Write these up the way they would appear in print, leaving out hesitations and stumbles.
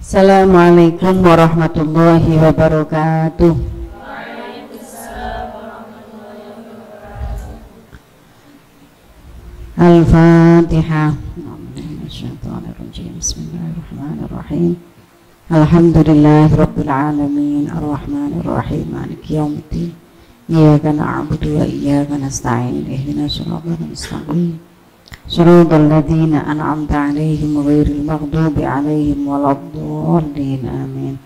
Assalamualaikum warahmatullahi wabarakatuh. Al-Fatihah. Bismillahirrahmanirrahim. Alhamdulillahi rabbil alamin, arrahmanir rahim, maliki yaumiddin. Iyyaka na'budu wa iyyaka nasta'in. Ihdinas siratal mustaqim. Shiratal ladzina an'amta 'alaihim ghairil maghdubi 'alaihim waladdallin. Amin.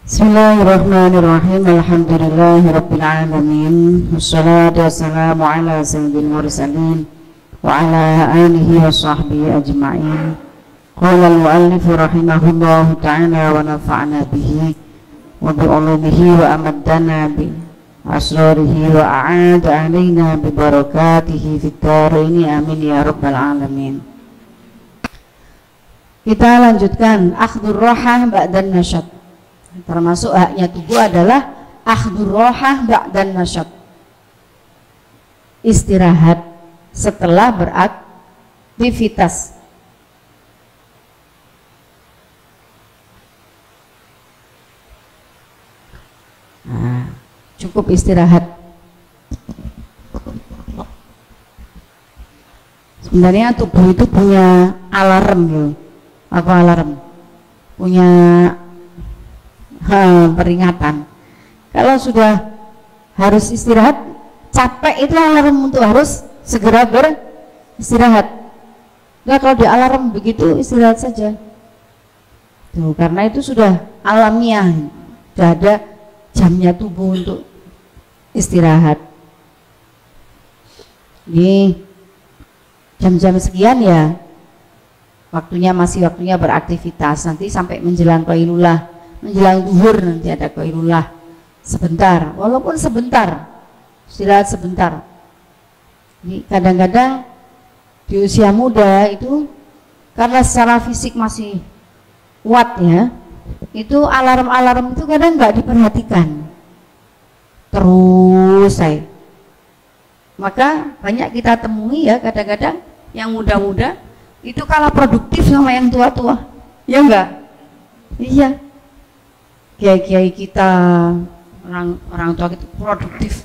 Bismillahirrahmanirrahim. Alhamdulillahi rabbil alamin. Wassalatu wassalamu ala sayyidil mursalin wa ala alihi wa sahbihi ajma'in. Qala al-mu'allif rahimahullahu ta'ala wa nafa'na bihi wa bi'ulumihi wa amaddana bi asrarihi wa a'ada alaina bi barakatihi fid dharaini amin ya rabbal alamin. Kita lanjutkan akhdhur rohah ba'dan nasyad. Termasuk haknya tubuh adalah akhdhur rohah ba'dan nasyad, istirahat setelah beraktivitas. Nah, cukup istirahat. Sebenarnya tubuh itu punya alarm gitu. Apa alarm? Punya peringatan. Kalau sudah harus istirahat, capek, itu alarm untuk harus segera beristirahat. Nah, kalau di alarm begitu, istirahat saja. Tuh, karena itu sudah alamiah, sudah ada jamnya tubuh untuk istirahat. Ini jam-jam sekian ya, waktunya beraktivitas. Nanti sampai menjelang qailulah, menjelang zuhur nanti ada qailulah sebentar, walaupun sebentar, istirahat sebentar. Ini kadang-kadang di usia muda itu karena secara fisik masih kuat ya, itu alarm-alarm itu kadang nggak diperhatikan terus saya. Maka banyak kita temui ya, kadang-kadang yang muda-muda itu kalah produktif sama yang tua-tua, ya enggak? Iya, kiai-kiai kita, orang tua itu produktif,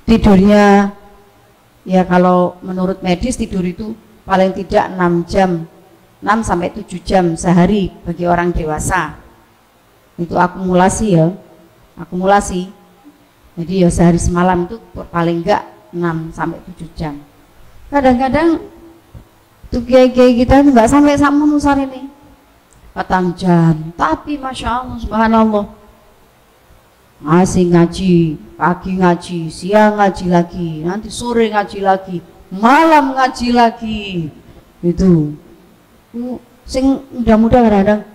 tidurnya ya kalau menurut medis tidur itu paling tidak 6 jam, 6 sampai 7 jam sehari bagi orang dewasa. Itu akumulasi ya, akumulasi. Jadi ya sehari semalam itu paling enggak 6 sampai 7 jam. Kadang-kadang tuh kiai-kiai kita itu enggak sampai sama nusar ini 4 jam, tapi masya Allah subhanallah, masih ngaji, pagi ngaji, siang ngaji lagi, nanti sore ngaji lagi, malam ngaji lagi. Itu sing muda-muda kadang-kadang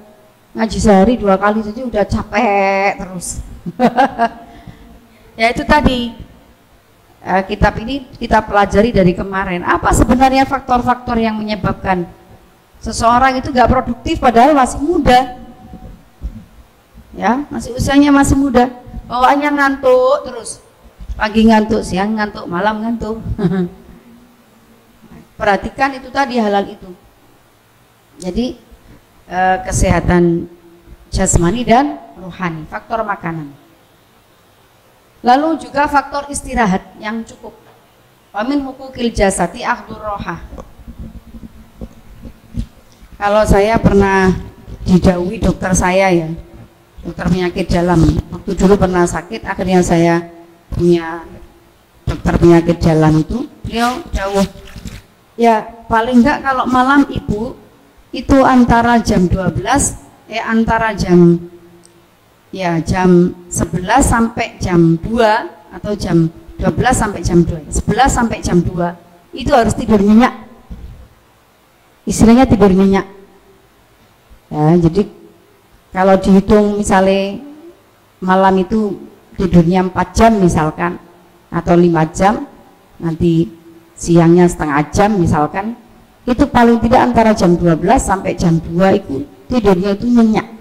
ngaji sehari 2 kali saja udah capek terus. Ya itu tadi, kitab ini kita pelajari dari kemarin. Apa sebenarnya faktor-faktor yang menyebabkan seseorang itu gak produktif padahal masih muda, ya masih usianya masih muda, bawaannya ngantuk terus, pagi ngantuk, siang ngantuk, malam ngantuk. Perhatikan itu tadi, halal itu. Jadi kesehatan jasmani dan rohani, faktor makanan. Lalu juga faktor istirahat yang cukup. Wa min hukukil jasati akhdhur rohah. Kalau saya pernah didhawuhi dokter saya ya, dokter penyakit dalam, waktu dulu pernah sakit, akhirnya saya punya dokter penyakit dalam itu, beliau dawuh, ya paling enggak kalau malam ibu itu antara jam 12 antara jam 11 sampai jam 2 atau jam 12 sampai jam 2, 11 sampai jam 2 itu harus tidur nyenyak, istilahnya tidur nyenyak ya. Jadi kalau dihitung misalnya malam itu tidurnya 4 jam misalkan, atau 5 jam, nanti siangnya setengah jam misalkan, itu paling tidak antara jam 12 sampai jam 2 itu tidurnya itu nyenyak.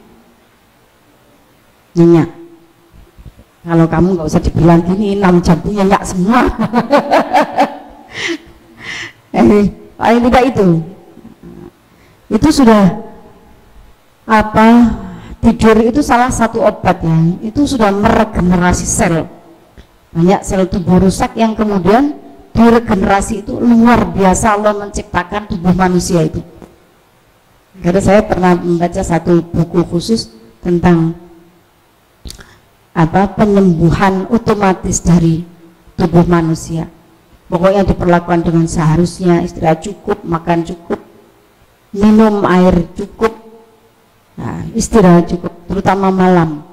Kalau kamu nggak usah dibilang gini, 6 jam itu nyenyak semua. Paling tidak itu sudah apa, tidur itu salah satu obat ya, itu sudah meregenerasi sel. Banyak sel tubuh rusak yang kemudian diregenerasi, itu luar biasa Allah menciptakan tubuh manusia itu. Karena saya pernah membaca satu buku khusus tentang apa, penyembuhan otomatis dari tubuh manusia. Pokoknya diperlakukan dengan seharusnya, istirahat cukup, makan cukup, minum air cukup, nah, istirahat cukup, terutama malam.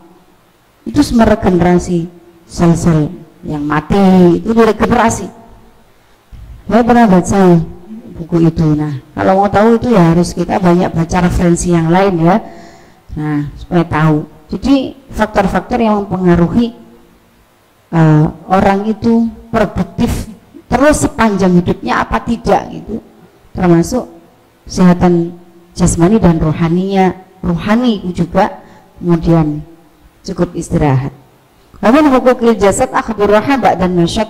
Itu meregenerasi sel-sel yang mati, itu diregenerasi. Saya pernah baca buku itu. Nah, kalau mau tahu itu ya harus kita banyak baca referensi yang lain ya. Nah, supaya tahu. Jadi faktor-faktor yang mempengaruhi orang itu produktif terus sepanjang hidupnya apa tidak, itu termasuk kesehatan jasmani dan rohaninya. Rohani itu juga kemudian cukup istirahat. Lalu hukukil jasad akhdul raha ba'dan nasyat,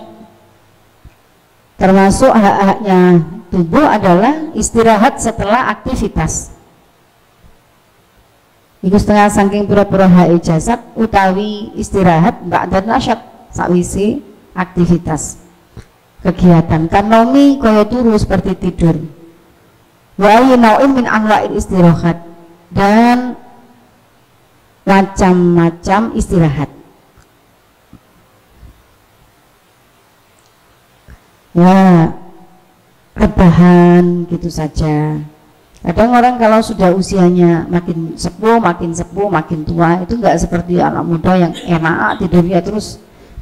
termasuk hak-haknya tubuh adalah istirahat setelah aktivitas. Iku setengah saking pura-pura hak jasad utawi istirahat ba'dan nasyat, sakwisi aktivitas kegiatan. Kanomi kaya turu seperti tidur. Wa ayinau'in min anwa'il istirahat, dan macam-macam istirahat. Ya, rebahan gitu saja. Kadang orang kalau sudah usianya makin sepuh, makin tua, itu enggak seperti anak muda yang enak tidurnya terus.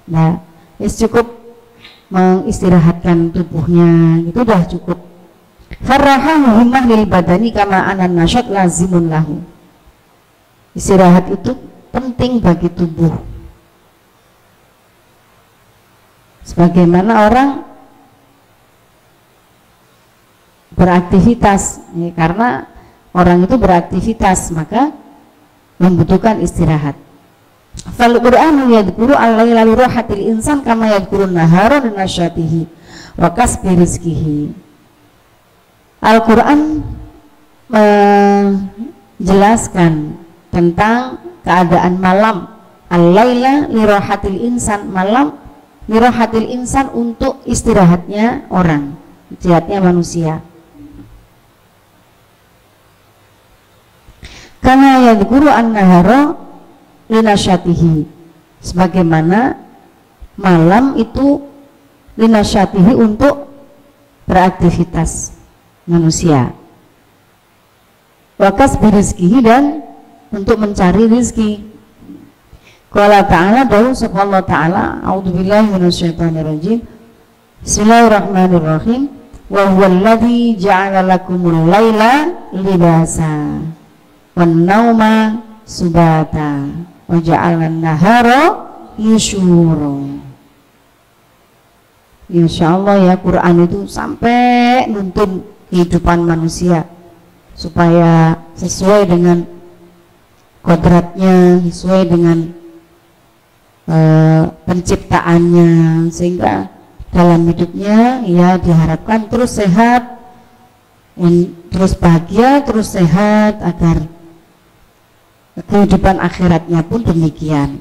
Nah, cukup mengistirahatkan tubuhnya, itu udah cukup. Farraha muhimmah lil badani kama anan nasyat lazimun lahu. Istirahat itu penting bagi tubuh. Sebagaimana orang beraktivitas, ya, karena orang itu beraktivitas maka membutuhkan istirahat. Fal Qur'anu yadhkuru al-laila li rahatil insan kama yadhkurun nahara li nasyatihi wa kasbi rizqihi. Al-Qur'an menjelaskan tentang keadaan malam. Al-laila li rahatil insan, malam li rahatil insan untuk istirahatnya orang, istirahatnya manusia. Karena yadhkuru an-nahara linasyatihi, sebagaimana malam itu linasyatihi untuk beraktivitas manusia, wakas birizkihi, dan untuk mencari rizki. Qala ta'ala, dawu subhanallah ta'ala, a'udzubillahi minasyaitonirrajim, bismillahirrahmanirrahim, wa huwallazi ja'ala lakumul laila libasa wan nauma subata wa ja'alna nahara nusyura. Insyaallah ya, Quran itu sampai nuntun kehidupan manusia supaya sesuai dengan kodratnya, sesuai dengan penciptaannya, sehingga dalam hidupnya ya diharapkan terus sehat, terus bahagia, terus sehat, agar kehidupan akhiratnya pun demikian.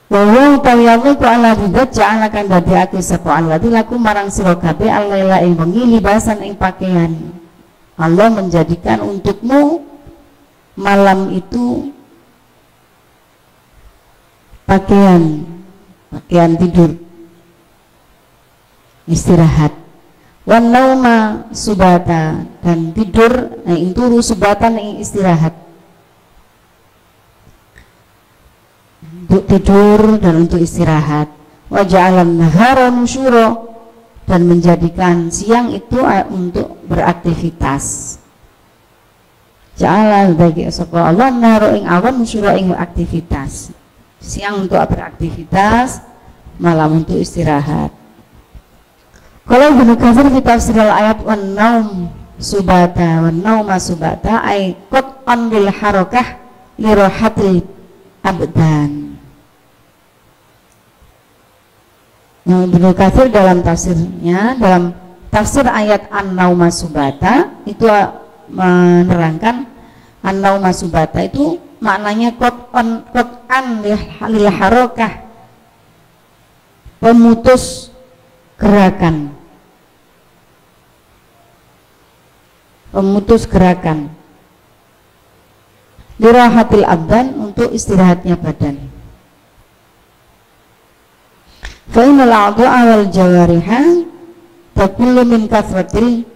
Wa ta'ala ala bidat ja'alakan dadi ati sapa allati lakum marang sira kabeh al-laila ing wengi libasan ing pakaian. Allah menjadikan untukmu malam itu pakaian tidur, istirahat. Wan nauma subata, dan tidur ing turu subatan ing istirahat, untuk tidur dan untuk istirahat. Wa ja'alan nahara nusyura, dan menjadikan siang itu untuk beraktivitas. Ja'ala bagi sapa Allah nahara ing awan nusyura ing aktivitas. Siang untuk beraktivitas, malam untuk istirahat. Kalau Ibnu Katsir di tafsir ayat wan naum subata wan nauma subata ay qat'an lil harakah li rahatil abdan. Ibnu Katsir dalam tafsirnya, dalam tafsir ayat an-nauma subata itu menerangkan an-nauma subata itu maknanya qat'an lil harokah, pemutus gerakan, pemutus gerakan, lirahatil abdan, untuk istirahatnya badan. Fa innal a'dha'a wal jawariha takullu min kathratil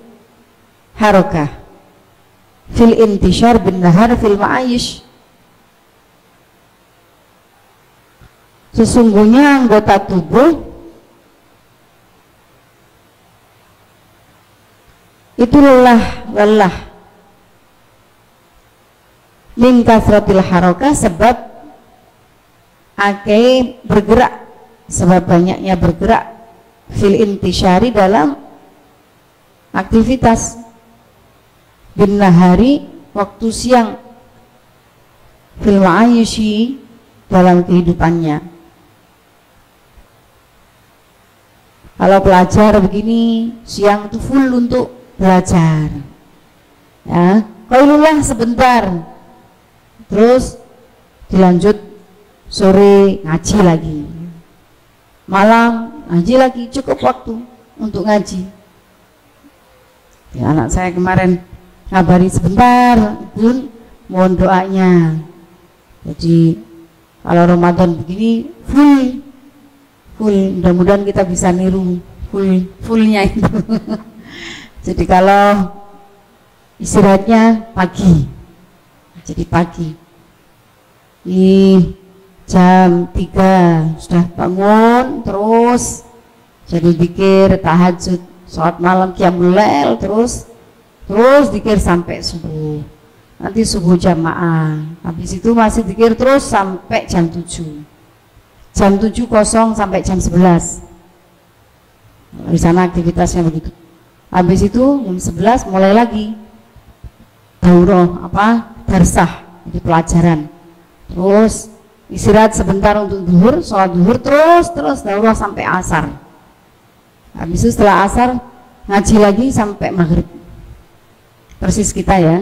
harakah fil intishar bin nahar fil ma'ayish. Sesungguhnya anggota tubuh itu lelah min kasratil harakah, sebab akeh bergerak, sebab banyaknya bergerak, fil intishari, dalam aktivitas, bin nahari, waktu siang, fil ma'ayishi, dalam kehidupannya. Kalau pelajar begini, siang itu full untuk belajar, ya, qailullah sebentar, terus dilanjut sore ngaji lagi, malam ngaji lagi, cukup waktu untuk ngaji. Ya, anak saya kemarin ngabari sebentar, Bun, mohon doanya. Jadi kalau Ramadan begini full, mudah-mudahan kita bisa niru fullnya itu. Jadi kalau istirahatnya pagi, jadi pagi di jam 3 sudah bangun, terus jadi zikir, tahajud, sholat malam, qiyamul lail, terus zikir sampai subuh. Nanti subuh jamaah, habis itu masih zikir terus sampai jam 7. Jam 7.00 sampai jam 11. Di sana aktivitasnya begitu. Habis itu jam 11 mulai lagi daurah, darsah, jadi pelajaran. Terus istirahat sebentar untuk zuhur, sholat zuhur, terus daurah sampai asar. Habis itu setelah asar ngaji lagi sampai maghrib. Persis kita ya.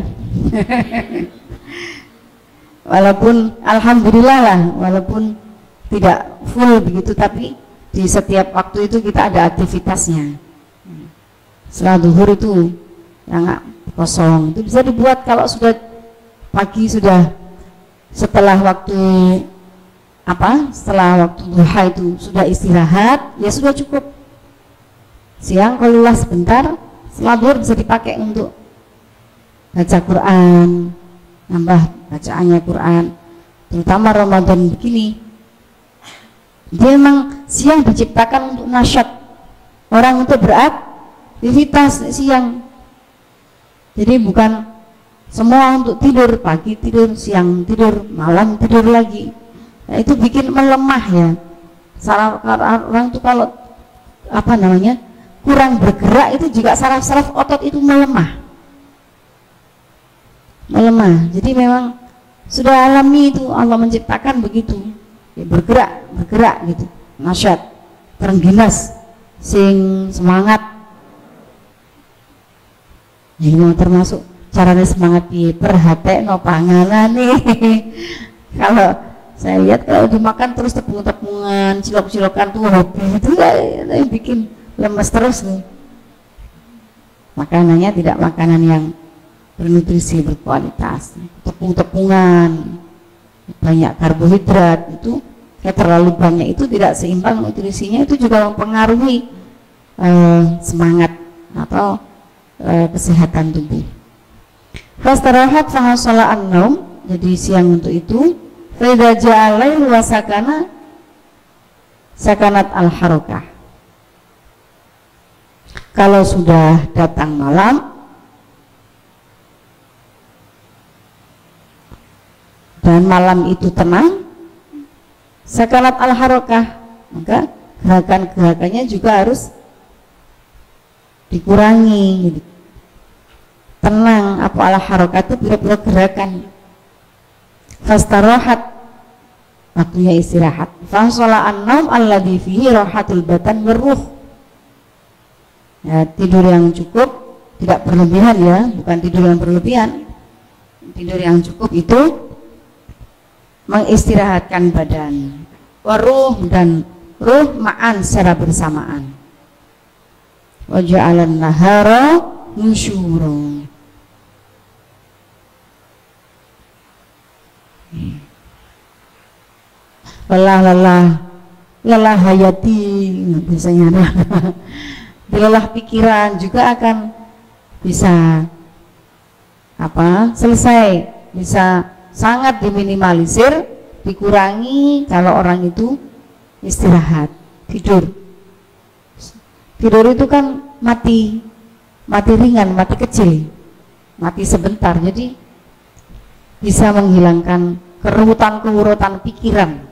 Walaupun alhamdulillah lah, walaupun tidak full begitu, tapi di setiap waktu itu kita ada aktivitasnya. Setelah zuhur itu yang kosong itu bisa dibuat, kalau sudah pagi, sudah setelah waktu setelah waktu duha itu sudah istirahat, ya sudah cukup. Siang kalau lelah sebentar, setelah zuhur bisa dipakai untuk baca Quran, nambah bacaannya Quran, terutama Ramadan begini. Dia memang siang diciptakan untuk nasyat, orang untuk beraktivitas siang. Jadi bukan semua untuk tidur, pagi tidur, siang tidur, malam tidur lagi. Nah, itu bikin melemah ya. Saraf orang itu kalau kurang bergerak, itu juga saraf-saraf otot itu melemah. Jadi memang sudah alami itu, Allah menciptakan begitu. Ya, bergerak gitu, nasyat, terengginas, sing semangat. Ini mau termasuk caranya semangat piye, perhatekno panganane. Kalau saya lihat kalau dimakan terus tepung-tepungan, cilok-cilokan tuh hobi itu ya, bikin lemes terus nih. Makanannya tidak makanan yang bernutrisi, berkualitas, tepung-tepungan, banyak karbohidrat, itu kayak terlalu banyak, itu tidak seimbang nutrisinya, itu juga mempengaruhi semangat atau kesehatan tubuh. Fastarahat fahasala an-naum, jadi siang untuk itu. Fa idza ja'a al-lail wa sakanat al-harakah. Kalau sudah datang malam dan malam itu tenang, sakanat al-harakah, maka gerakan-gerakannya juga harus dikurangi. Tenang, apa al-harakah itu pura-pura gerakan. Fastarahat, waktunya istirahat. Fasala an-naum alladhi fihi rahatul batan waruh. Ya, tidur yang cukup, tidak berlebihan ya, bukan tidur yang berlebihan. Tidur yang cukup itu mengistirahatkan badan, waruh dan ruh ma'an secara bersamaan. Wa ja'alan nahara nusyura. Lelah hayati biasanya ada. Lelah pikiran juga akan bisa selesai, bisa sangat diminimalisir, dikurangi kalau orang itu istirahat, tidur itu kan mati ringan, mati kecil, mati sebentar, jadi bisa menghilangkan kerutan pikiran.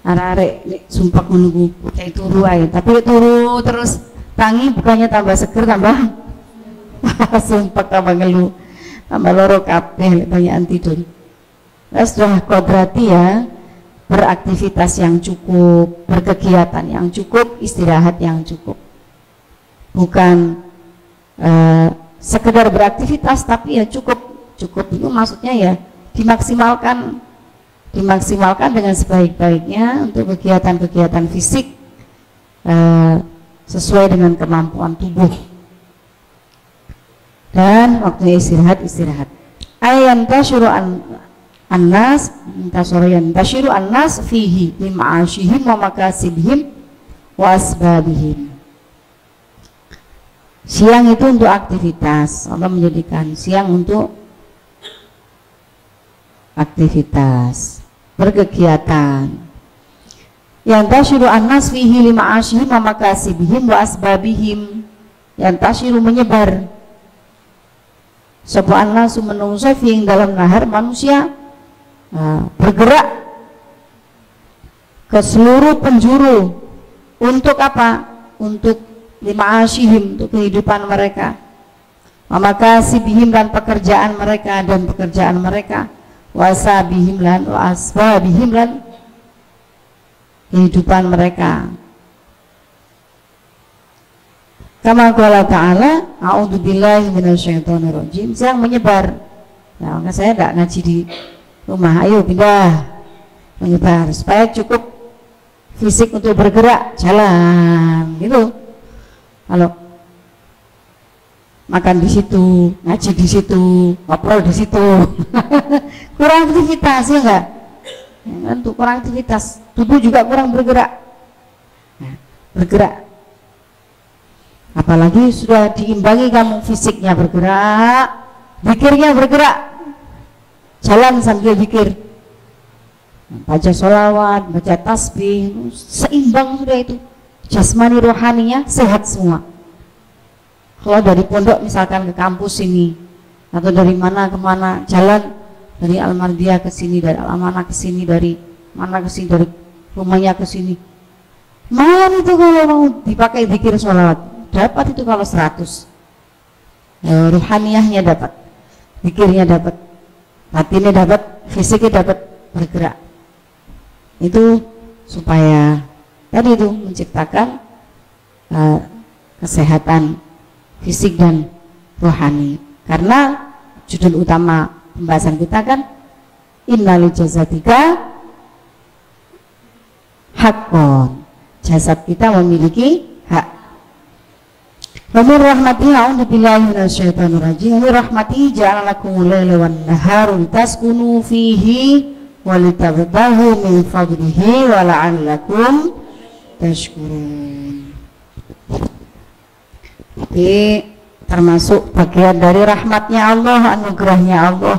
Arek sumpah menunggu kayak turu aja, tapi turu terus tangi bukannya tambah seger, tambah sumpah, tambah ngeluh, tambah loro kabeh banyak tidur. Nah, sudah kodrati ya, beraktivitas yang cukup, berkegiatan yang cukup, istirahat yang cukup, bukan sekedar beraktivitas tapi ya cukup itu maksudnya ya dimaksimalkan dengan sebaik-baiknya untuk kegiatan-kegiatan fisik sesuai dengan kemampuan tubuh. Dan waktunya istirahat. Yantashiru annas fihi bima'ashihim wa makasibihim wa asbabihim. Siang itu untuk aktivitas, Allah menjadikan siang untuk aktivitas, berkegiatan. Yantashiru annas fihi lima'ashihim wa makasibihim wa asbabihim. Yantashiru menyebar. Sapa annasu menungso fi dalam nahar manusia bergerak ke seluruh penjuru untuk apa? Untuk lima'ashihim, untuk kehidupan mereka. Wa makasibihim dan pekerjaan mereka. Wasabihim lan wa asbabihim lan kehidupan mereka. Kama qala ta'ala, a'udzubillahi minasyaitonirrajim, yang menyebar. Nah, maka saya enggak ngaji di rumah, ayo pindah, menyebar supaya cukup fisik untuk bergerak, jalan gitu. Kalau makan di situ, ngaji di situ, ngobrol di situ, kurang aktivitas ya enggak? Ya, kan tuh kurang aktivitas, tubuh juga kurang bergerak. Nah, bergerak, apalagi sudah diimbangi kamu fisiknya bergerak, zikirnya bergerak, jalan sambil zikir, baca sholawat, baca tasbih, seimbang sudah itu, jasmani rohaninya sehat semua. Kalau dari pondok misalkan ke kampus ini atau dari mana ke mana, jalan dari Al-Mardiah ke sini, dari Al-Amanah ke sini, dari mana ke sini, dari rumahnya ke sini, malam itu kalau mau dipakai zikir sholawat dapat itu kalau 100, ruhaniyahnya dapat, zikirnya dapat, hatinya dapat, fisiknya dapat, bergerak. Itu supaya tadi itu menciptakan kesehatan fisik dan rohani. Karena judul utama pembahasan kita kan innal jasadika haqqon, jasad kita memiliki hak. Wa min rahmatihi a'udzu billahi minasyaitonir rajim. Wa rahmatihi ja'ala lakumul laila wan nahara litaskunu fihi wa litabtaghu min fadlihi wa la'allakum tashkurun. Jadi termasuk bagian dari rahmatnya Allah, anugerahnya Allah,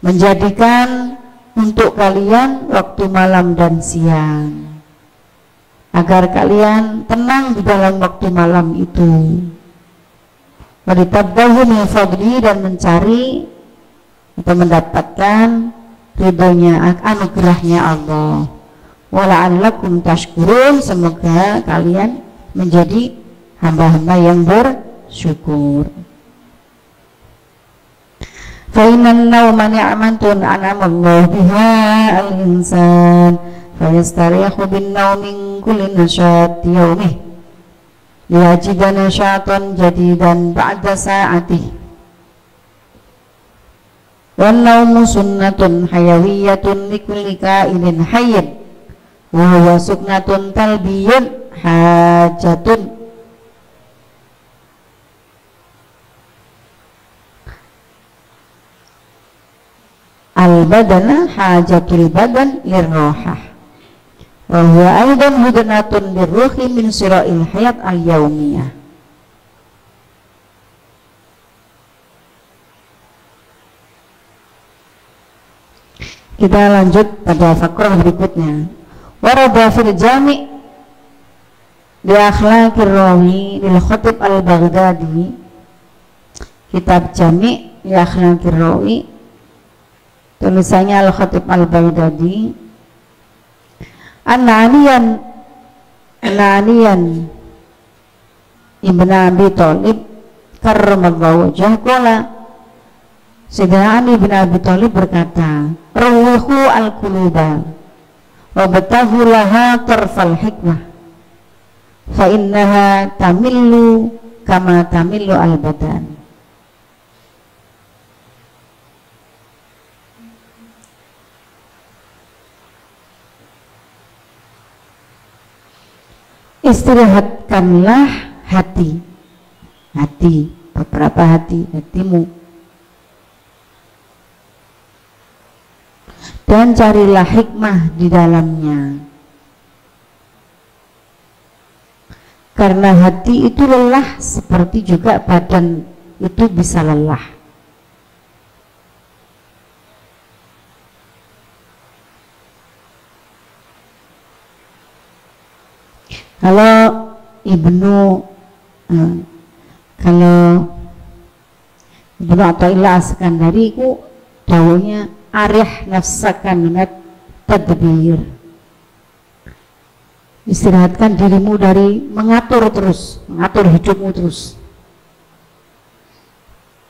menjadikan untuk kalian waktu malam dan siang agar kalian tenang di dalam waktu malam itu, walitabdahu min fadli, dan mencari atau mendapatkan ridhonya, anugerahnya Allah. Wala'allakum tashkurun, semoga kalian menjadi hamba-hamba yang bersyukur. Fa innan nawma ni'matun an'amallahu biha al-insan fa yastarihu bin nawmin kulli nasyat yawmih liyajida nasyatan jadidan ba'da sa'atih. Wan naumu sunnatun hayawiyatun likulli kainin hayyin wa huwa sunnatun talbiyun hajatun. Al-badana hajatul badan lirrohah wa huwa aidan hudnatun lirruhi min sira'il hayat al-yaumiyah. Kita lanjut pada fakrah berikutnya. Warada fil jami' li akhlaqir rawi lil khatib al-Baghdadi, kitab jami' li akhlaqir rawi, tulisannya Al-Khatib Al-Baghdadi. An-Na'aniyan Ibn Abi Thalib karramallahu wajhah qala, Sayyidina Ali bin Abi Thalib berkata, rawihu al-quluba wa bataghu laha tarfal hikmah fa innaha tamillu kama tamillu al-badan. Istirahatkanlah hati, beberapa hatimu, dan carilah hikmah di dalamnya, karena hati itu lelah seperti juga badan itu bisa lelah. Kalau Ibnu Athaillah As-Sakandari ku dawuhnya arih nafsaka minat tadbir, istirahatkan dirimu dari mengatur hidupmu terus,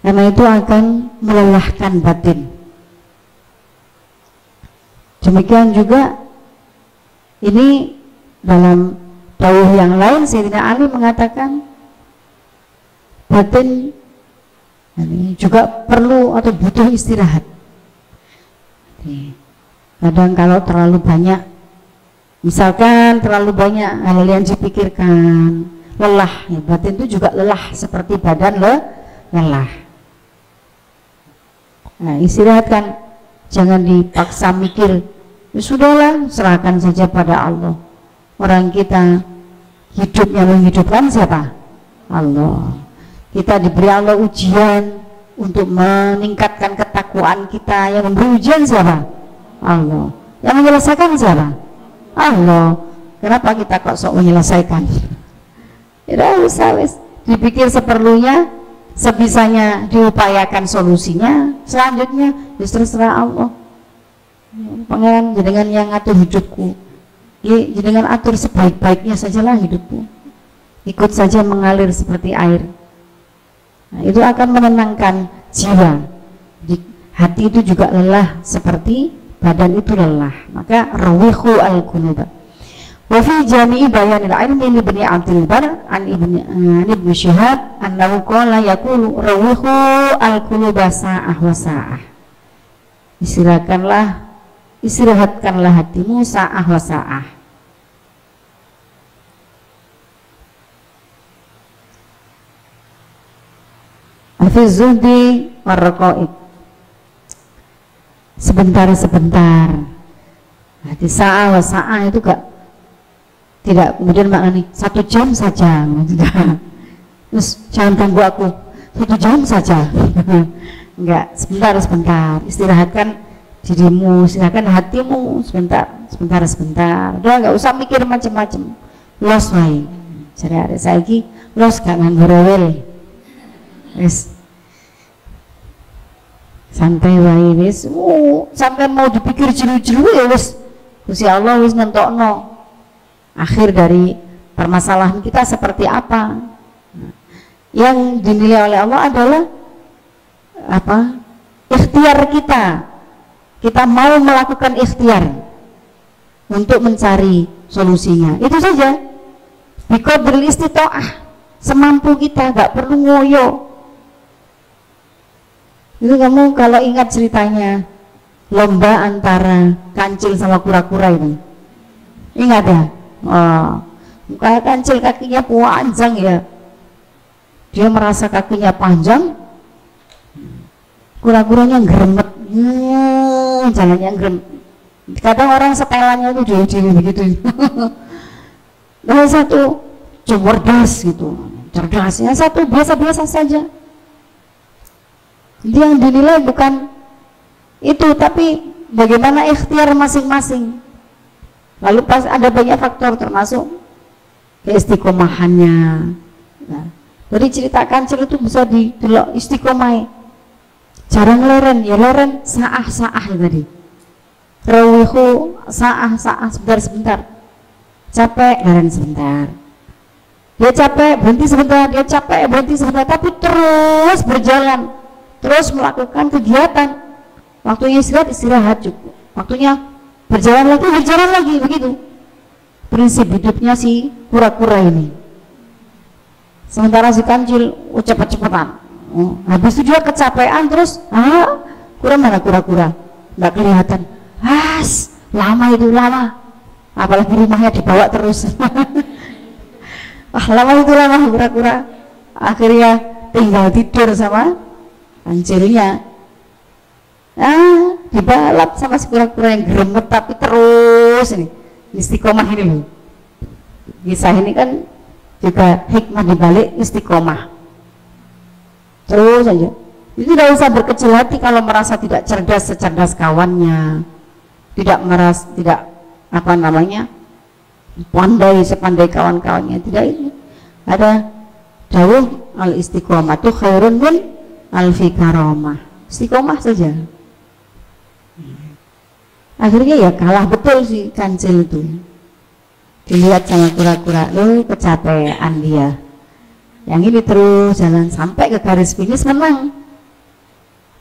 karena itu akan melelahkan batin. Demikian juga ini dalam dawuh yang lain, Sayyidina Ali mengatakan batin ini juga perlu atau butuh istirahat. Kadang kalau terlalu banyak, misalkan terlalu banyak hal yang dipikirkan, lelah ya, batin itu juga lelah seperti badan lelah. Nah, istirahatkan, jangan dipaksa mikir, ya sudahlah, serahkan saja pada Allah. Orang kita hidup yang menghidupkan siapa? Allah. Kita diberi Allah ujian untuk meningkatkan ketakwaan kita. Yang memberi ujian siapa? Allah. Yang menyelesaikan siapa? Allah. Kenapa kita kok sok menyelesaikan? Tidak usah, wis dipikir seperlunya, sebisanya diupayakan solusinya. Selanjutnya justru terserah Allah. Pangeran jenengan yang ngatur hidupku, jangan atur sebaik-baiknya sajalah hidupmu, ikut saja mengalir seperti air. Nah, itu akan menenangkan jiwa. Hati itu juga lelah seperti badan itu lelah. Maka rawihu al-quluba. Wa fi jami'i bayanil ilmi li Ibnu Abdul Bar an Ibnu Syihab annahu qala yaqulu rawihu al-quluba sa'ah wa sa'ah. Istirahatkanlah hatimu sa'ah wa sa'ah. Hafiz zuhdi warraqaid, sebentar-sebentar. Hati sa'ah wa sa'ah itu tidak kemudian maknanya 1 jam saja. Terus jangan ganggu aku 1 jam saja. Enggak, sebentar-sebentar. Istirahatkan dirimu, istirahatkan hatimu sebentar. Udah nggak usah mikir macam-macam. Los wae. Jare arek saiki los gak nganggo rewel. Wis santai wae wis. Sampai mau dipikir jeru-jeru ya wis. Gusti Allah wis nentokno akhir dari permasalahan kita seperti apa. Yang dinilai oleh Allah adalah apa? Ikhtiar kita. Kita mau melakukan ikhtiar untuk mencari solusinya. Itu saja. Biqadril istita'ah, semampu kita, nggak perlu ngoyo. Itu kamu kalau ingat ceritanya lomba antara kancil sama kura-kura itu, ingat ya? Oh, kayak kancil kakinya panjang ya, dia merasa kakinya panjang, kura-kuranya geremet, jalannya geremet. Kadang orang setelannya itu dewi-dewi begitu. Nah, satu cerdas gitu, cerdasnya satu biasa-biasa saja. Dia yang dinilai bukan itu, tapi bagaimana ikhtiar masing-masing. Lalu pas ada banyak faktor termasuk keistiqomahannya. Nah, jadi cerita kancil itu bisa didelok istiqomah. Jarang leren, ya leren saah-saah tadi. Rawihu saah-saah sebentar-sebentar. Capek, leren sebentar. Dia capek, berhenti sebentar. Dia capek, berhenti sebentar. Tapi terus berjalan, terus melakukan kegiatan. Waktunya istirahat cukup. Waktunya berjalan lagi, begitu. Prinsip hidupnya si kura-kura ini. Sementara si kancil cepet-cepetan. Habis itu dia kecapean terus, kura-kura nggak kelihatan. Lama itu, lama. Apalagi rumahnya dibawa terus. Lama kura-kura. Akhirnya tinggal tidur sama kancilnya. Dibalap sama si kura-kura yang geremet tapi terus ini istiqomah ini loh. Kisah ini kan juga hikmah dibalik istiqomah. Terus aja. Jadi tidak usah berkecil hati kalau merasa tidak cerdas secerdas kawannya, tidak pandai sepandai kawan-kawannya. Tidak, ini ada dawuh al istiqomah tuh khairun min alfi karamah. Istiqomah saja. Akhirnya ya kalah betul si kancil itu. Dilihat sama kura-kura, kecapean dia. Yang ini terus jalan sampai ke garis finish menang.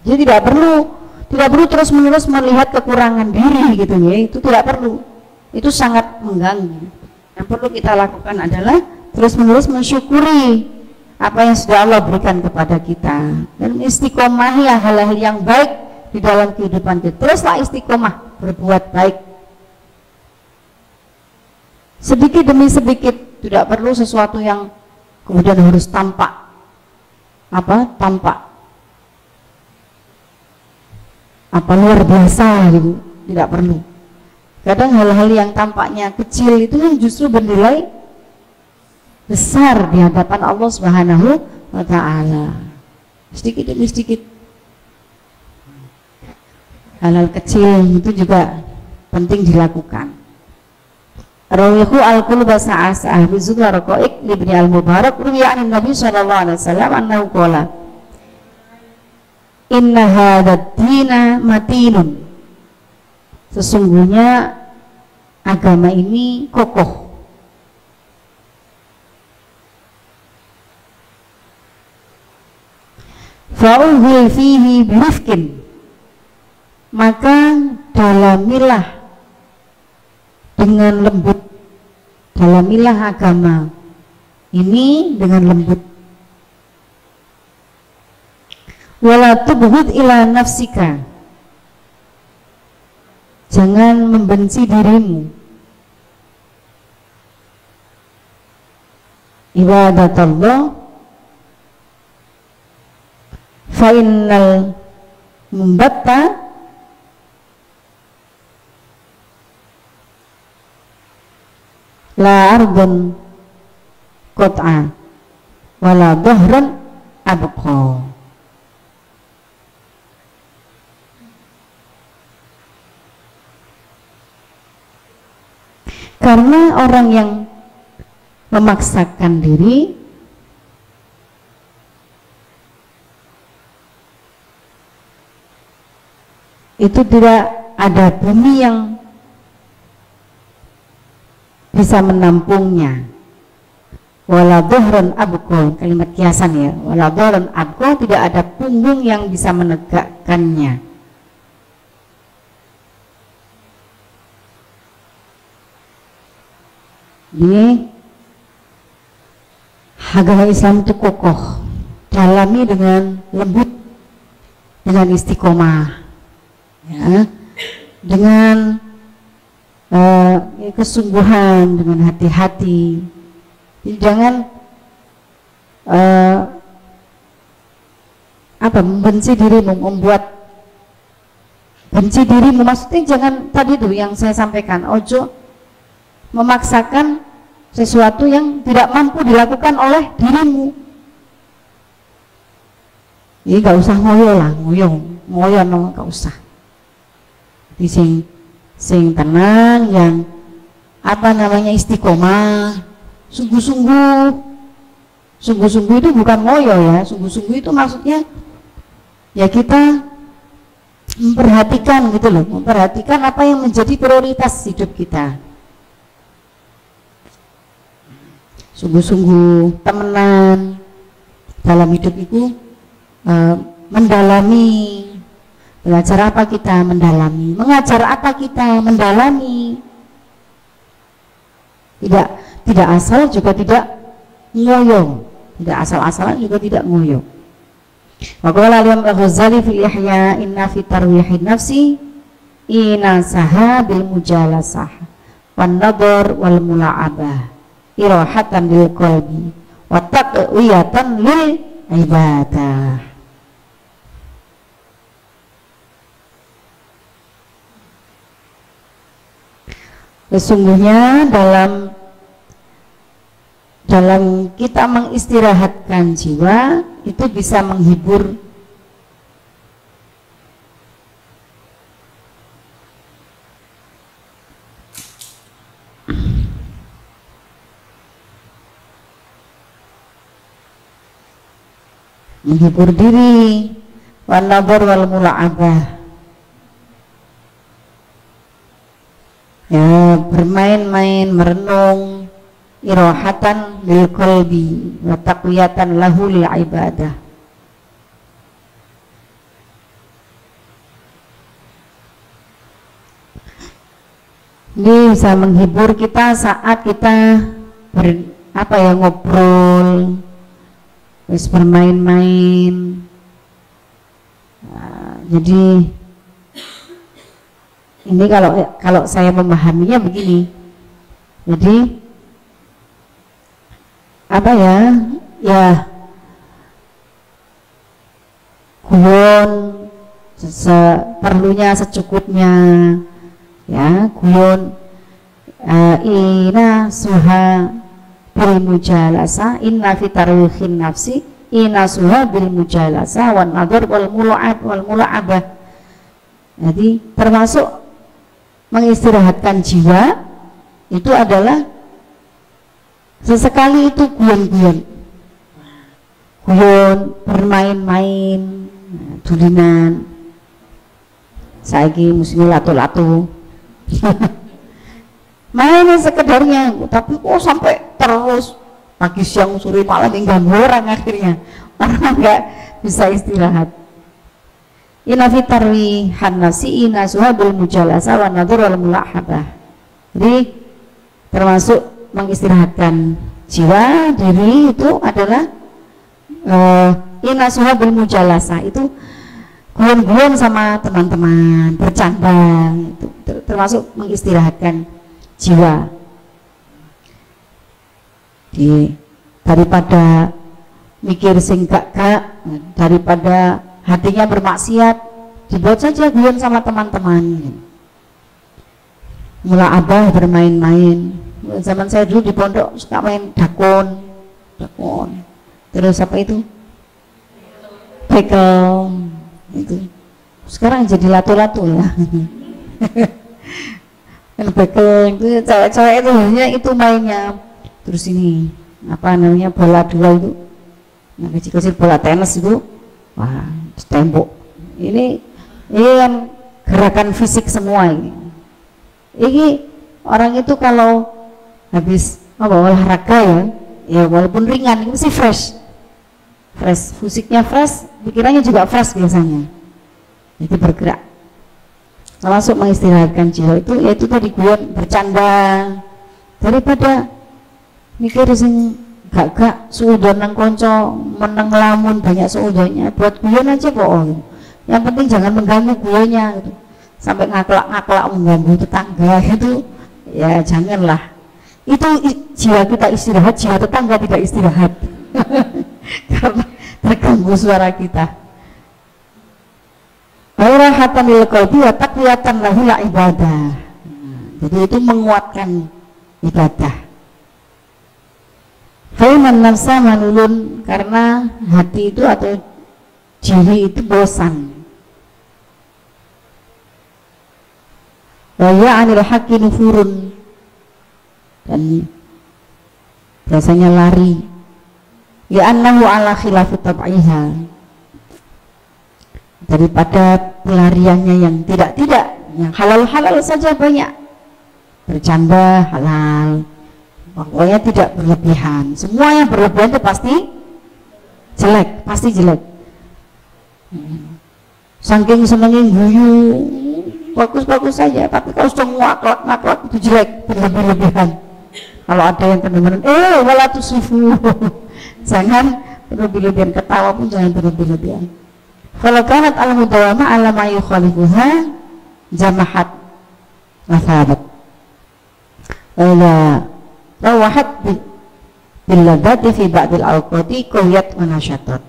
Jadi tidak perlu terus-menerus melihat kekurangan diri gitu ya. Itu tidak perlu. Itu sangat mengganggu. Yang perlu kita lakukan adalah terus-menerus mensyukuri apa yang sudah Allah berikan kepada kita dan istiqomahi hal-hal yang baik di dalam kehidupan kita. Teruslah istiqomah berbuat baik sedikit demi sedikit, tidak perlu sesuatu yang kemudian harus tampak luar biasa gitu, tidak perlu. Kadang hal-hal yang tampaknya kecil itu yang justru bernilai besar di hadapan Allah Subhanahu wa ta'ala. Sedikit demi sedikit hal-hal kecil itu juga penting dilakukan. Rawihu al-qulba sa'asa'ah bizukla raqa'iq libni al-mubarak ruwiya anin Nabi sallallahu alaihi wasallam annahu qala inna hadad dina matinun, sesungguhnya agama ini kokoh. Fa'uhil fihi birifkin, maka dalamilah dengan lembut, dalamilah agama ini dengan lembut. Wala tubghid ila nafsika, jangan membenci dirimu. Ibadatullah fa innal mumbatta la ardun qat'a wala dhahrun abqa. Karena orang yang memaksakan diri itu tidak ada bumi yang bisa menampungnya. Wala dhahrun abqa, kalimat kiasan ya. Wala dhahrun abqa, tidak ada punggung yang bisa menegakkannya. Ini agama Islam itu kokoh, dalami dengan lembut, dengan istiqomah, ya, dengan kesungguhan, dengan hati-hati. Jangan membenci dirimu, membuat benci dirimu. Maksudnya jangan tadi tuh yang saya sampaikan, ojo memaksakan sesuatu yang tidak mampu dilakukan oleh dirimu. Jadi gak usah ngoyo lah, ngoyo no, gak usah. Jadi sing tenang, yang istiqomah, sungguh-sungguh itu bukan ngoyo ya, sungguh-sungguh itu maksudnya ya kita memperhatikan gitu loh, memperhatikan apa yang menjadi prioritas hidup kita. Sungguh-sungguh temenan dalam hidup itu, mendalami. Belajar apa kita? Mendalami. Mengajar apa kita? Mendalami. Tidak asal juga tidak ngoyo, tidak asal-asalan juga tidak ngoyo. Wa qala al-Imam Al-Ghazali fil Ihya, inna fi tarwihin nafsi inasaha bil mujalasah wan nadhar wal mula'abah irahatan lil qalbi wa taqwiyatan lil ibadah. Sesungguhnya dalam kita mengistirahatkan jiwa itu bisa menghibur diri, wan nadhar wal mula'abah, ya, bermain-main, merenung, irahatan lil qalbi wa taqwiyatan lahu lil ibadah. Ini bisa menghibur kita saat kita ngobrol, bermain-main. Nah, jadi ini kalau saya memahaminya begini. Jadi guyon seperlunya, secukupnya, ya, guyon ina suha bil mujalasa, inna fi tarwihin nafsi ina suha bil mujalasa wan nadhar wal mula'abah. Jadi termasuk mengistirahatkan jiwa itu adalah sesekali itu guyon, bermain-main, dulinan. Saiki musim lato-lato. Mainnya sekedarnya, tapi kok sampai terus pagi, siang, sore, malam, hingga orang akhirnya orang nggak bisa istirahat. Inna fi tarwihan nafsi inasuha bil mujalasa wan nadhar wal mula'abah. Jadi termasuk mengistirahatkan jiwa, diri itu adalah inasuha bil mujalasa, itu guyon-guyon sama teman-teman, bercanda, itu termasuk mengistirahatkan jiwa. Daripada mikir sing gak, daripada hatinya bermaksiat, dibuat saja guyon sama teman-teman. Mula'abah, bermain-main. Zaman saya dulu di pondok suka main dakon. Terus apa itu? Bekel. Itu. Sekarang jadi lato-lato ya. Bekel itu cewek-cewek itu hanya itu mainnya. Terus ini apa namanya, bola dua itu, yang kecil-kecil, bola tenis itu, wah, tembok. Ini kan gerakan fisik semua ini. Ini orang itu kalau habis olahraga ya walaupun ringan itu sih fresh, fisiknya fresh, pikirannya juga fresh biasanya. Jadi bergerak. Termasuk mengistirahatkan jiwa itu yaitu tadi guyon, bercanda, daripada mikir sing gak suudon nang konco, meneng lamun banyak suudonnya, buat guyon aja kok. Yang penting jangan mengganggu guanya gitu. Sampai ngaklak-ngaklak mengganggu tetangga itu ya janganlah. Itu jiwa kita istirahat, jiwa tetangga tidak istirahat. Karena terganggu suara kita. Rahatan lil qalbi wa taqwiyatan lahu la ibadah. Jadi itu menguatkan ibadah. Faiman nafsa manulun, karena hati itu atau diri itu bosan. Wa ya'anil haqqi nufurun, dan biasanya lari. Li'annahu ala khilafi tab'iha, daripada pelariannya yang tidak-tidak, yang halal-halal saja banyak, bercanda halal, pokoknya tidak berlebihan. Semua yang berlebihan itu pasti jelek, pasti jelek. Saking senengin guyu, bagus-bagus saja, tapi kalau sudah ngaklak-ngaklak itu jelek, berlebihan. Kalau ada yang kedengeran, wala tusifu, jangan berlebihan, ketawa pun jangan berlebihan. Kalau kanat al-mudawama ala ma yukhalifuha jamahat masabat wala rawahat bil ladati fi ba'dil awqati qawiyat wa nasyatat.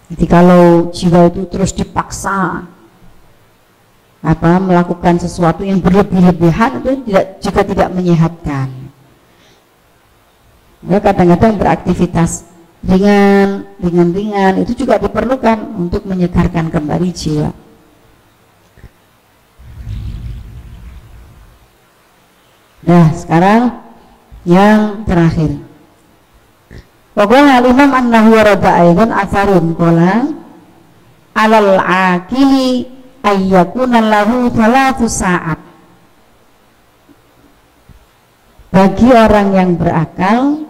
Jadi kalau jiwa itu terus dipaksa melakukan sesuatu yang berlebih-lebihan, itu juga tidak menyehatkan. Ya, kadang-kadang beraktivitas ringan-ringan itu juga diperlukan untuk menyegarkan kembali jiwa. Nah, sekarang yang terakhir. Pokoknya Imam An-Nawawi warada aidan asarun qala alal aqili ayyakuna lahu 3 saat. Bagi orang yang berakal,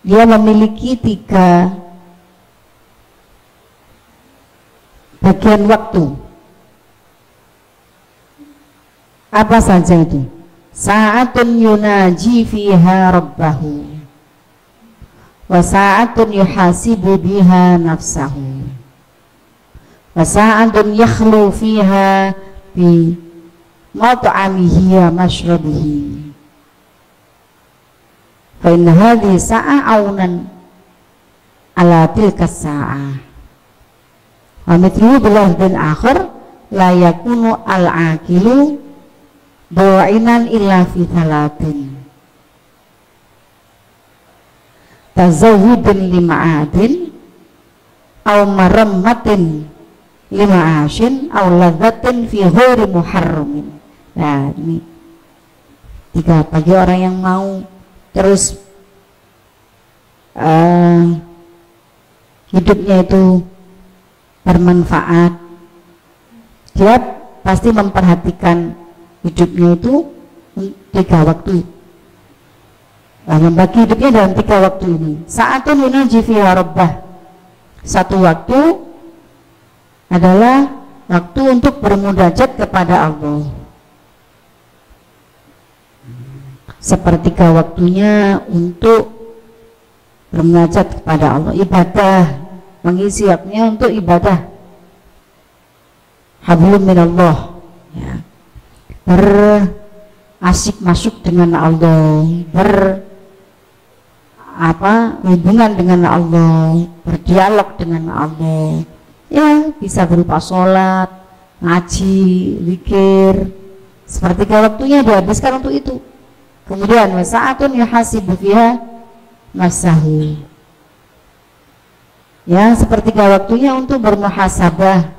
dia memiliki 3 bagian waktu. Apa saja itu? Sa'atun yunaji fiha rabbahu, wa sa'atun yuhasibu biha nafsahu, wa sa'atun yakhlu fiha bi mat'amihi wa mashrabihi. Fa inna hadhihi sa'a aunan ala tilka sa'ah. Wa mithluhu bilafdhin akhar la yakunu al-aqilu ba'inan illa fi thalathin. Tazawwudun lima'adin aw marammatin lima'ashin aw ladzatin fi ghairi muharramin. Nah, ini 3 bagi orang yang mau terus hidupnya itu bermanfaat, dia pasti memperhatikan hidupnya itu 3 waktu. Membagi hidupnya dalam 3 waktu ini. Sa'atun yunaji fiha rabbah, 1 waktu adalah waktu untuk bermunajat kepada Allah. Sepertiga waktunya untuk bermunajat kepada Allah, ibadah, mengisi waktunya untuk ibadah. Hablum minallah, ya. Berasik masuk dengan Allah, hubungan dengan Allah, berdialog dengan Allah. Ya, bisa berupa sholat, ngaji, zikir. Sepertiga waktunya dihabiskan untuk itu. Kemudian wasa'atun yuhasibu fiha nafsahu, ya, sepertiga waktunya untuk bermuhasabah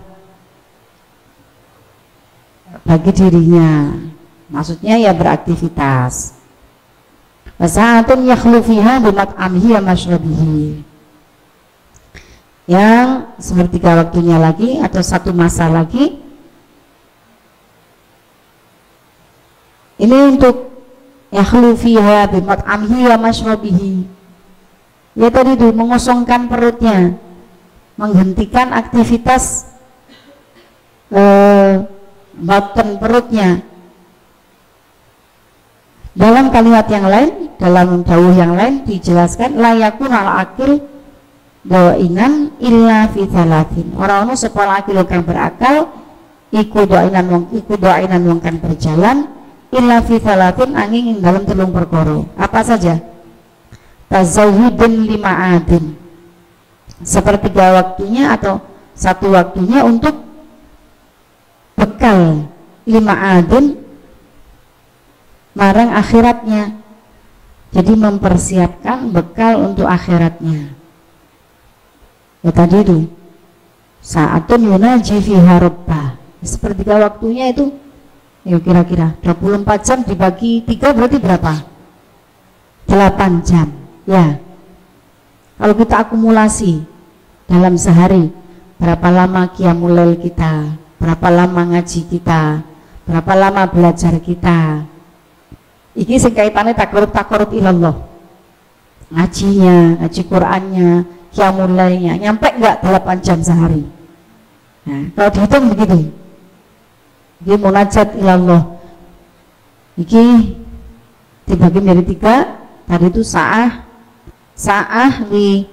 bagi dirinya, maksudnya ya beraktivitas. Wasa'atun yakhlu fiha bimat'amihi wa mashrabihi, yang sepertiga waktunya lagi atau 1 masa lagi ini untuk yakhlu fiha bimat'amihi wa mashrabihi, ya tadi itu mengosongkan perutnya, menghentikan aktivitas batin perutnya. Dalam kalimat yang lain, dalam dawuh yang lain dijelaskan la yakun al akil doinan illa fi thalathin. Ora ono sekolah akil kang berakal iku doinan wong kan berjalan illa fi thalathin angin ing dalam telung perkara. Apa saja? Tazawwudun lima adin, sepertiga waktunya atau satu waktunya untuk bekal lima adin marang akhiratnya. Jadi mempersiapkan bekal untuk akhiratnya. Ya tadi itu saatun yunaji fiha rabbah, sepertiga waktunya itu ya kira-kira 24 jam dibagi 3 berarti berapa? 8 jam. Ya, kalau kita akumulasi dalam sehari, berapa lama qiyamul lail kita, berapa lama ngaji kita, berapa lama belajar kita. Iki sing kaitane takarrub ilallah. Ngajinya, ngaji Qur'annya, qiyamul lailnya, nyampe enggak 8 jam sehari? Nah, kalau dihitung begitu. Iki munajat ilallah. Iki dibagi menjadi 3, tadi itu sa'ah li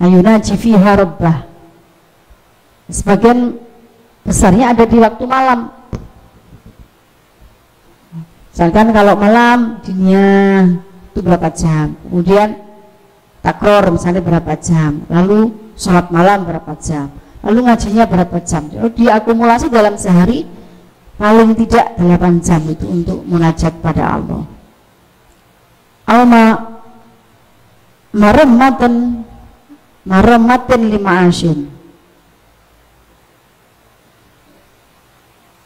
ayunaji fiha rabbah. Sebagian besarnya ada di waktu malam. Misalkan kalau malam dunia itu berapa jam, kemudian takror misalnya berapa jam, lalu sholat malam berapa jam, lalu ngajinya berapa jam. Jadi diakumulasi dalam sehari paling tidak 8 jam itu untuk munajat pada Allah. Maramatin lima asyun.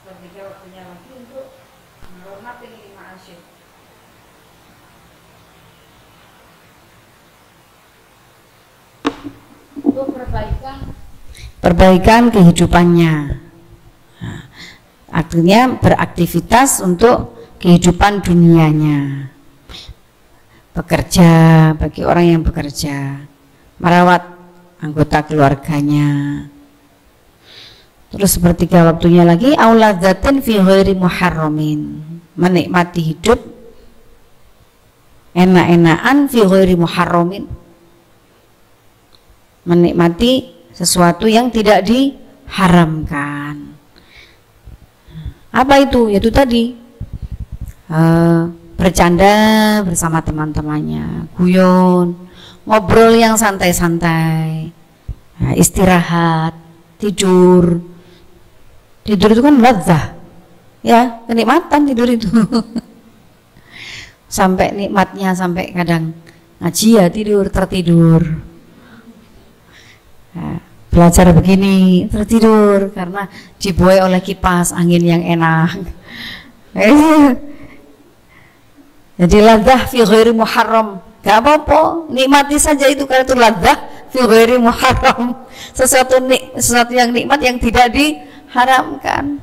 Sepertiga waktunya lagi untuk maramatin lima asyun. Untuk perbaikan kehidupannya. Nah, artinya beraktivitas untuk kehidupan dunianya. Bekerja bagi orang yang bekerja, merawat anggota keluarganya. Terus sepertiga waktunya lagi auladzatin fi ghairi muharramin, menikmati hidup enak-enakan fi ghairi muharramin, menikmati sesuatu yang tidak diharamkan. Apa itu? Yaitu tadi bercanda bersama teman-temannya, guyon, ngobrol yang santai-santai, nah, istirahat, tidur itu kan ladzah ya, kenikmatan tidur itu. Sampai nikmatnya sampai kadang ngaji ya tertidur, nah, belajar begini tertidur karena dibuai oleh kipas angin yang enak. Jadi ladzah fi ghairi muharram, gak apa-apa, nikmati saja itu karena itu ladzah fi ghairi muharram, sesuatu yang nikmat yang tidak diharamkan.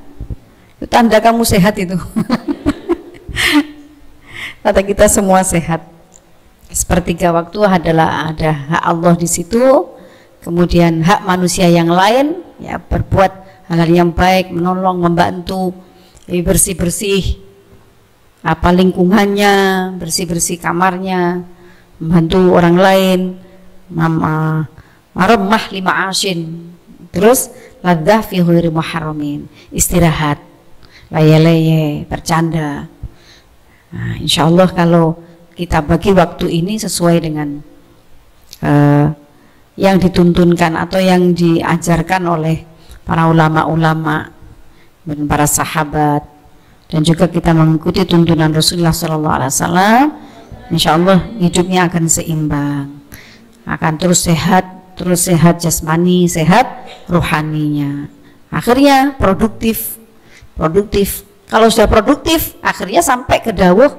Itu tanda kamu sehat itu. Kata kita semua sehat. Sepertiga waktu ada hak Allah di situ, kemudian hak manusia yang lain ya, berbuat hal-hal yang baik, menolong, membantu, bersih-bersih apa lingkungannya, bersih-bersih kamarnya, membantu orang lain, marmah lima asin. Terus ladzah fi ghairi muharramin, istirahat, leye-leye, bercanda. Nah, insya Allah kalau kita bagi waktu ini sesuai dengan yang dituntunkan atau yang diajarkan oleh para ulama-ulama dan para sahabat, dan juga kita mengikuti tuntunan Rasulullah SAW, insya Allah hidupnya akan seimbang, akan terus sehat jasmani, sehat rohaninya, akhirnya produktif. Kalau sudah produktif, akhirnya sampai ke dawuh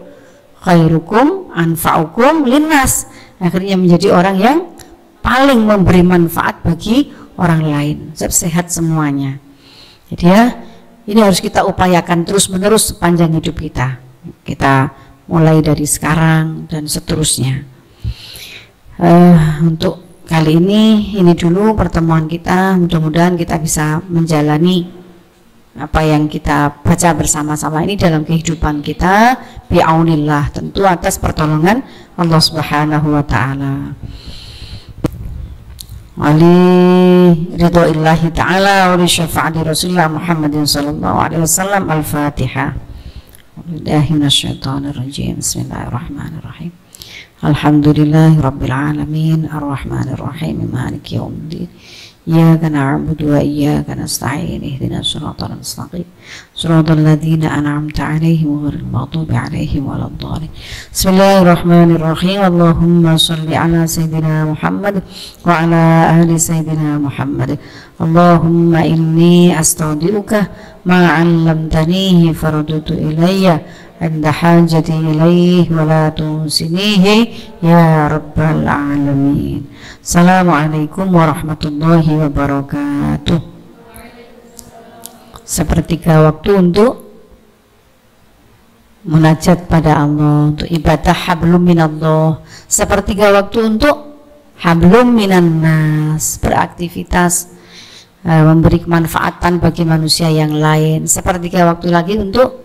khairukum anfa'ukum linnas, akhirnya menjadi orang yang paling memberi manfaat bagi orang lain, sehat semuanya. Jadi ya, ini harus kita upayakan terus-menerus sepanjang hidup kita. Kita mulai dari sekarang dan seterusnya. Untuk kali ini dulu pertemuan kita. Mudah-mudahan kita bisa menjalani apa yang kita baca bersama-sama ini dalam kehidupan kita. Bi'aunillah, tentu atas pertolongan Allah Subhanahu wa Ta'ala. wali ridhoillahi ta'ala wali syafaati Rasulullah Muhammadin sallallahu alaihi wasallam. Al-Fatihah. Billahi minasyaitonir rajim. Bismillahirrahmanirrahim. Alhamdulillahi rabbil alamin arrahmanir rahim maliki yaumiddin. Iyyaka na'budu wa iyyaka nasta'in ihdinas siratal mustaqim siratal ladzina an'amta 'alaihim ghairil maghdubi 'alaihim waladdallin. Bismillahirrahmanirrahim. Allahumma shalli 'ala sayyidina Muhammad wa 'ala ali sayyidina Muhammad. Allahumma inni astaudiuka ma 'allamtanihi fardutu ilayya 'inda hajati ilayhi wa la tunsinihi ya rabbal alamin. Assalamualaikum warahmatullahi wabarakatuh. Sepertiga waktu untuk munajat pada Allah, untuk ibadah hablum minallah. Sepertiga waktu untuk hablum minan nas, beraktivitas, memberi kemanfaatan bagi manusia yang lain. Sepertiga waktu lagi untuk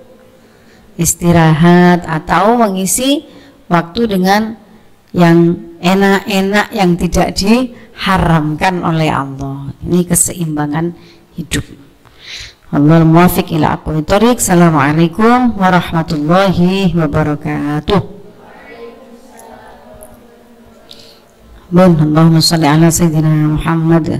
istirahat atau mengisi waktu dengan yang enak-enak yang tidak diharamkan oleh Allah. Ini keseimbangan hidup. Allahul muwaffiq ila aqwamit thoriq. Assalamualaikum warahmatullahi wabarakatuh. Allahumma shalli ala sayyidina Muhammad